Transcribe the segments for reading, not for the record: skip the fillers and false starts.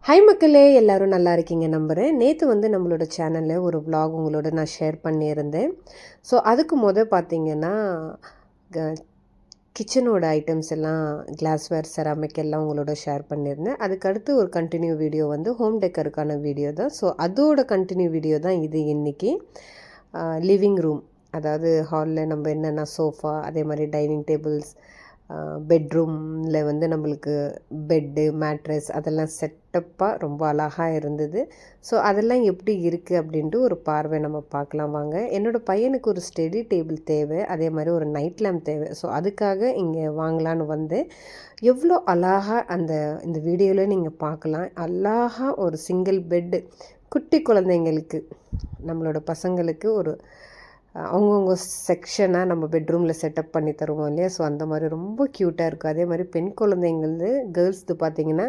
Hi மக்களே, எல்லோரும் நல்லா இருக்கீங்க நம்புகிறேன். நேற்று நம்மளோட சேனலில் ஒரு vlog உங்களோட நான் ஷேர் பண்ணியிருந்தேன். ஸோ அதுக்கு பார்த்தீங்கன்னா கிச்சனோட ஐட்டம்ஸ் எல்லாம் கிளாஸ்வேர் செராமிக் எல்லாம் உங்களோட ஷேர் பண்ணியிருந்தேன். அதுக்கடுத்து ஒரு கண்டினியூ வீடியோ ஹோம் டெக்கருக்கான வீடியோ தான். ஸோ அதோட கண்டினியூ வீடியோ தான் இது இன்றைக்கி. லிவிங் ரூம், அதாவது ஹாலில் நம்ம என்னென்ன சோஃபா, அதே மாதிரி டைனிங் டேபிள்ஸ், பெட்ரூமில் நம்மளுக்கு பெட்டு, மேட்ரஸ் அதெல்லாம் செட்டப்பாக ரொம்ப அழகாக இருந்தது. ஸோ அதெல்லாம் எப்படி இருக்குது அப்படின்ட்டு ஒரு பார்வை நம்ம பார்க்கலாம் வாங்க. என்னோடய பையனுக்கு ஒரு ஸ்டடி டேபிள் தேவை, அதே மாதிரி ஒரு நைட் லேம்ப் தேவை. ஸோ அதுக்காக இங்கே வாங்கலான்னு வந்து எவ்வளோ அழகாக இந்த வீடியோவில் நீங்கள் பார்க்கலாம். அழகாக ஒரு சிங்கிள் பெட்டு, குட்டி குழந்தைங்களுக்கு, நம்மளோட பசங்களுக்கு ஒரு அவங்கவுங்க செக்ஷனாக நம்ம பெட்ரூமில் செட்டப் பண்ணி தருவோம் இல்லையா. ஸோ அந்த மாதிரி ரொம்ப க்யூட்டாக இருக்கும். அதே மாதிரி பெண் குழந்தைங்களது கேர்ள்ஸ்து பார்த்திங்கன்னா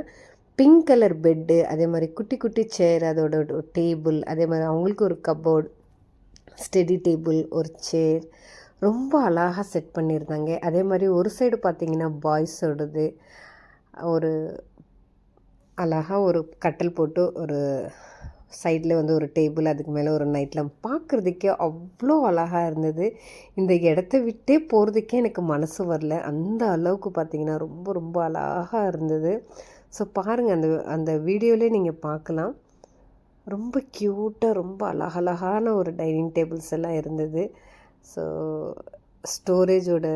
பிங்க் கலர் பெட்டு, அதே மாதிரி குட்டி குட்டி சேர், அதோட டேபிள், அதே மாதிரி அவங்களுக்கு ஒரு கப்போர்டு, ஸ்டடி டேபிள், ஒரு சேர் ரொம்ப அழகாக செட் பண்ணியிருந்தாங்க. அதே மாதிரி ஒரு சைடு பார்த்திங்கன்னா பாய்ஸோடது ஒரு அழகாக ஒரு கட்டில் போட்டு ஒரு சைடில் ஒரு டேபிள், அதுக்கு மேலே ஒரு நைட் லேம்ப், பார்க்குறதுக்கே அவ்வளோ அழகாக இருந்தது. இந்த இடத்த விட்டே போகிறதுக்கே எனக்கு மனசு வரல, அந்த அளவுக்கு பார்த்திங்கன்னா ரொம்ப ரொம்ப அழகாக இருந்தது. ஸோ பாருங்கள், அந்த வீடியோவிலே நீங்கள் பார்க்கலாம். ரொம்ப க்யூட்டாக ரொம்ப அழகழகான ஒரு டைனிங் டேபிள்ஸ் எல்லாம் இருந்தது. ஸோ ஸ்டோரேஜோட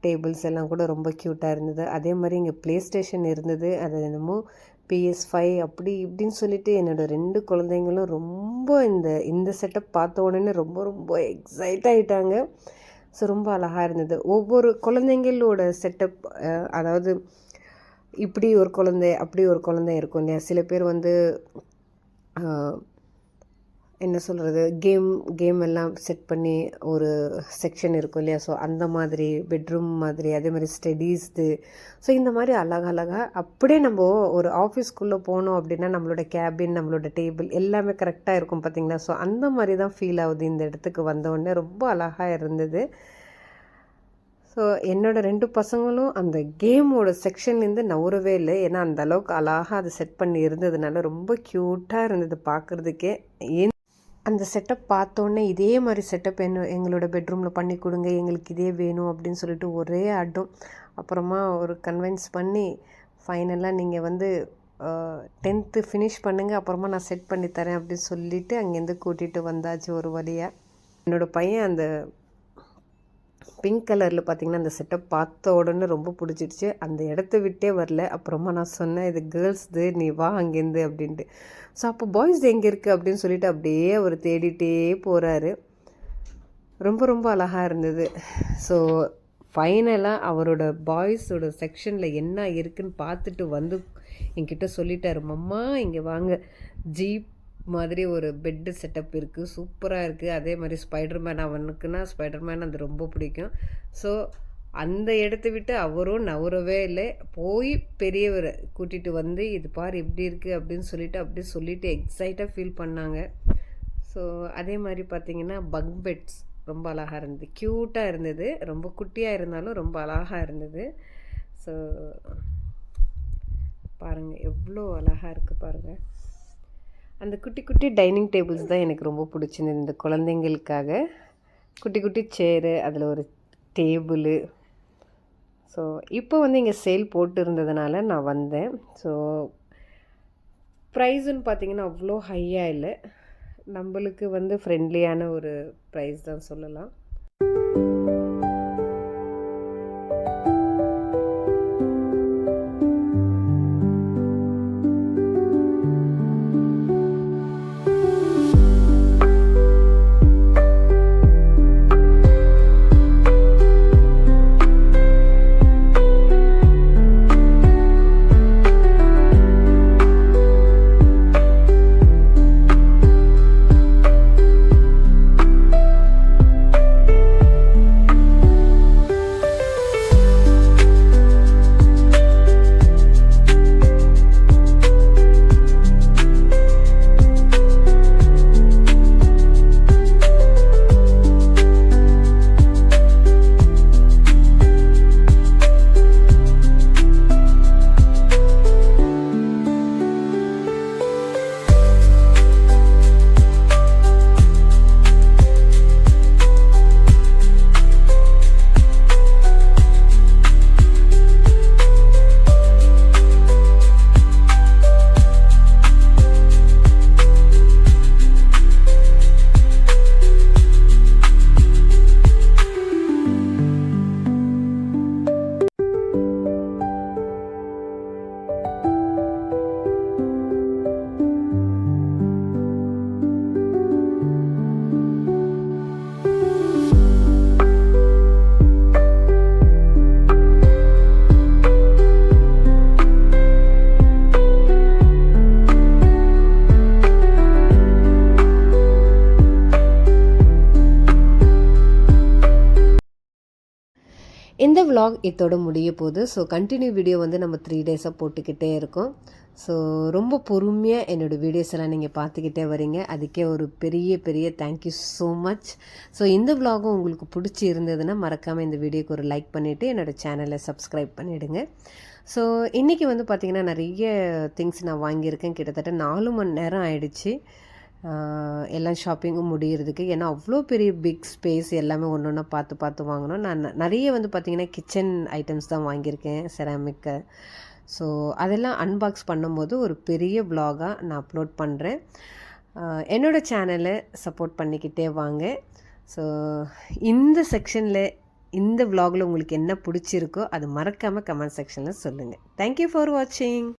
டேபிள்ஸ் எல்லாம் கூட ரொம்ப க்யூட்டாக இருந்தது. அதே மாதிரி இங்கே ப்ளே ஸ்டேஷன் இருந்தது. அது என்னமோ PS5 அப்படி இப்படின்னு சொல்லிட்டு என்னோடய 2 குழந்தைங்களும் ரொம்ப இந்த செட்டப் பார்த்த உடனே ரொம்ப ரொம்ப எக்ஸைட் ஆகிட்டாங்க. ஸோ ரொம்ப அழகாக இருந்தது. ஒவ்வொரு குழந்தைங்களோட செட்டப், அதாவது இப்படி ஒரு குழந்தை அப்படி ஒரு குழந்தை இருக்கும் இல்லையா. சில பேர் என்ன சொல்கிறது, கேம் எல்லாம் செட் பண்ணி ஒரு செக்ஷன் இருக்கும் இல்லையா. ஸோ அந்த மாதிரி பெட்ரூம் மாதிரி, அதே மாதிரி ஸ்டடீஸ்து. ஸோ இந்த மாதிரி அழகழகாக அப்படியே நம்ம ஒரு ஆஃபீஸ்க்குள்ளே போனோம் அப்படின்னா நம்மளோட கேபின், நம்மளோட டேபிள் எல்லாமே கரெக்டாக இருக்கும் பார்த்திங்களா. ஸோ அந்த மாதிரி தான் ஃபீல் ஆகுது இந்த இடத்துக்கு வந்தோடனே. ரொம்ப அழகாக இருந்தது. ஸோ என்னோடய 2 பசங்களும் அந்த கேமோட செக்ஷன்லேருந்து நவுறவே இல்லை. ஏன்னா அந்தளவுக்கு அழகாக அதை செட் பண்ணி இருந்ததுனால ரொம்ப க்யூட்டாக இருந்தது பார்க்குறதுக்கே. அந்த செட்டப் பார்த்தோன்னே இதே மாதிரி செட்டப் எங்களோட பெட்ரூமில் பண்ணி கொடுங்க, எங்களுக்கு இதே வேணும் அப்படின்னு சொல்லிட்டு ஒரே அடம். அப்புறமா ஒரு கன்வின்ஸ் பண்ணி ஃபைனலாக நீங்கள் 10th ஃபினிஷ் பண்ணுங்கள், அப்புறமா நான் செட் பண்ணி தரேன் அப்படின்னு சொல்லிவிட்டு அங்கேருந்து கூட்டிகிட்டு வந்தாச்சு ஒரு வழியாக. என்னோடய பையன் அந்த பிங்க் கலரில் பார்த்திங்கன்னா அந்த செட்டப் பார்த்த உடனே ரொம்ப பிடிச்சிடுச்சு. அந்த இடத்த விட்டே வரல. அப்புறமா நான் சொன்னேன், இது கேர்ள்ஸ்து, நீ வா அங்கேருந்து அப்படின்ட்டு. ஸோ அப்போ பாய்ஸ் எங்கே இருக்குது அப்படின்னு சொல்லிட்டு அப்படியே அவர் தேடிட்டே போகிறாரு. ரொம்ப ரொம்ப அழகாக இருந்தது. ஸோ ஃபைனலாக அவரோட பாய்ஸோட செக்ஷனில் என்ன இருக்குதுன்னு பார்த்துட்டு என்கிட்ட சொல்லிட்டாரு, மம்மா இங்கே வாங்க, ஜீப் மாதிரி ஒரு பெட்டு செட்டப் இருக்குது, சூப்பராக இருக்குது. அதே மாதிரி ஸ்பைடர்மேன், அவனுக்குன்னா ஸ்பைடர்மேன் அது ரொம்ப பிடிக்கும். ஸோ அந்த இடத்த விட்டு அவரும் நவரவே இல்லை. போய் பெரியவரை கூட்டிகிட்டு இது பார் எப்படி இருக்குது அப்படின்னு சொல்லிட்டு எக்ஸைட்டாக ஃபீல் பண்ணாங்க. ஸோ அதே மாதிரி பார்த்திங்கன்னா பங்க் பெட்ஸ் ரொம்ப அழகாக இருந்தது, க்யூட்டாக இருந்தது. ரொம்ப குட்டியாக இருந்தாலும் ரொம்ப அழகாக இருந்தது. ஸோ பாருங்கள் எவ்வளோ அழகாக இருக்குது பாருங்கள். அந்த குட்டி குட்டி டைனிங் டேபிள்ஸ் தான் எனக்கு ரொம்ப பிடிச்சிருந்தது. இந்த குழந்தைங்களுக்காக குட்டி குட்டி சேரு, அதில் ஒரு டேபிளு. ஸோ இப்போ இங்கே சேல் போட்டு இருந்ததுனால நான் வந்தேன். ஸோ ப்ரைஸுன்னு பார்த்திங்கன்னா அவ்வளோ ஹையாக இல்லை, நம்மளுக்கு ஃப்ரெண்ட்லியான ஒரு ப்ரைஸ் தான் சொல்லலாம். vlog இதோட முடிய போகுது. ஸோ கண்டினியூ வீடியோ வந்து நம்ம 3 டேஸாக போட்டுக்கிட்டே இருக்கோம். ஸோ ரொம்ப பொறுமையாக என்னோடய வீடியோஸ் எல்லாம் நீங்கள் பார்த்துக்கிட்டே வரீங்க. அதுக்கே ஒரு பெரிய பெரிய தேங்க்யூ ஸோ மச். ஸோ இந்த vlogகும் உங்களுக்கு பிடிச்சி இருந்ததுன்னா மறக்காமல் இந்த வீடியோக்கு ஒரு லைக் பண்ணிவிட்டு என்னோடய சேனலை சப்ஸ்கிரைப் பண்ணிவிடுங்க. ஸோ இன்றைக்கி வந்து பார்த்திங்கன்னா நிறைய திங்ஸ் நான் வாங்கியிருக்கேன். கிட்டத்தட்ட 4 மணி நேரம் ஆயிடுச்சு எல்லாம் ஷாப்பிங்கும் முடிகிறதுக்கு. ஏன்னா அவ்வளோ பெரிய பிக் ஸ்பேஸ் எல்லாமே ஒன்று ஒன்றா பார்த்து பார்த்து வாங்கணும். நான் நிறைய வந்து பார்த்திங்கன்னா கிச்சன் ஐட்டம்ஸ் தான் வாங்கியிருக்கேன், செராமிக்கு. ஸோ அதெல்லாம் அன்பாக்ஸ் பண்ணும்போது ஒரு பெரிய vlog-ஆ நான் அப்லோட் பண்ணுறேன். என்னோடய சேனலை சப்போர்ட் பண்ணிக்கிட்டே வாங்க. ஸோ இந்த செக்ஷனில் இந்த vlog-ல உங்களுக்கு என்ன பிடிச்சிருக்கோ அது மறக்காமல் கமெண்ட் செக்ஷனில் சொல்லுங்கள். தேங்க்யூ ஃபார் வாட்சிங்.